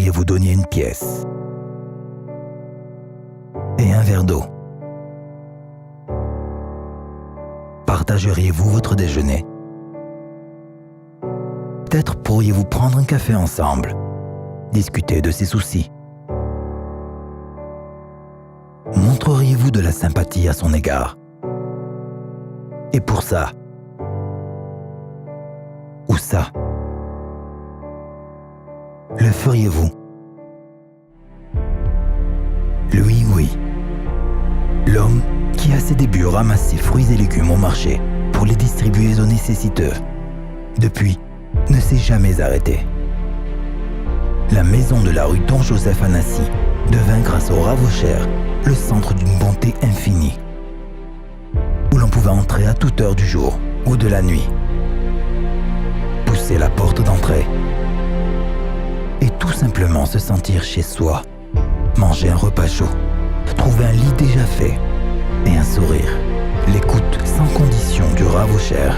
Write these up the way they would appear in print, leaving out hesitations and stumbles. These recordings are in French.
pourriez vous donner une pièce et un verre d'eau? Partageriez-vous votre déjeuner? Peut-être pourriez-vous prendre un café ensemble, discuter de ses soucis. Montreriez-vous de la sympathie à son égard? Et pour ça, ou ça, le feriez-vous? Lui, oui. L'homme qui à ses débuts ramassait fruits et légumes au marché pour les distribuer aux nécessiteux, depuis, ne s'est jamais arrêté. La maison de la rue Don Joseph à Nancy devint grâce au Ravauchère le centre d'une bonté infinie, où l'on pouvait entrer à toute heure du jour ou de la nuit, pousser la porte d'entrée et tout simplement se sentir chez soi, manger un repas chaud, trouver un lit déjà fait et un sourire, l'écoute sans condition du Ravauchère,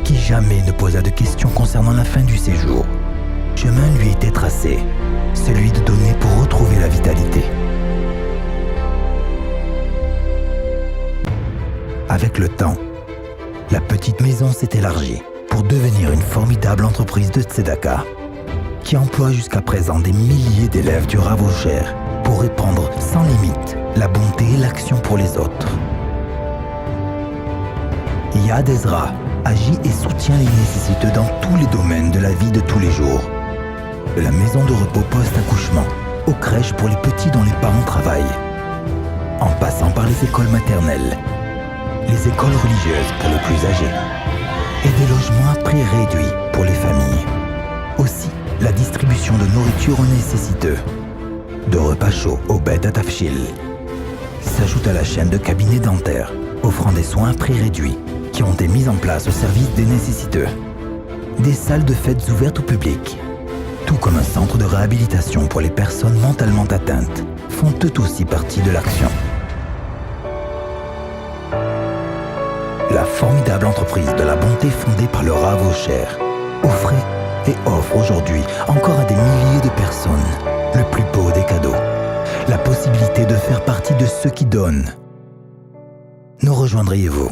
qui jamais ne posa de questions concernant la fin du séjour. Chemin lui était tracé, celui de donner pour retrouver la vitalité. Avec le temps, la petite maison s'est élargie pour devenir une formidable entreprise de tzedaka qui emploie jusqu'à présent des milliers d'élèves du Ravauchère pour répandre sans limite la bonté et l'action pour les autres. Yad Ezra agit et soutient les nécessiteux dans tous les domaines de la vie de tous les jours. De la maison de repos post-accouchement aux crèches pour les petits dont les parents travaillent, en passant par les écoles maternelles, les écoles religieuses pour les plus âgés et des logements à prix réduit pour les familles. Aussi, la distribution de nourriture aux nécessiteux, de repas chauds aux bêtes à Tafchil, s'ajoute à la chaîne de cabinets dentaires offrant des soins à prix réduit qui ont été mis en place au service des nécessiteux. Des salles de fêtes ouvertes au public, tout comme un centre de réhabilitation pour les personnes mentalement atteintes, font eux aussi partie de l'action. La formidable entreprise de la bonté fondée par le Ravauchère offrait et offre aujourd'hui encore à des milliers de personnes le plus beau des cadeaux, la possibilité de faire partie de ceux qui donnent. Nous rejoindriez-vous?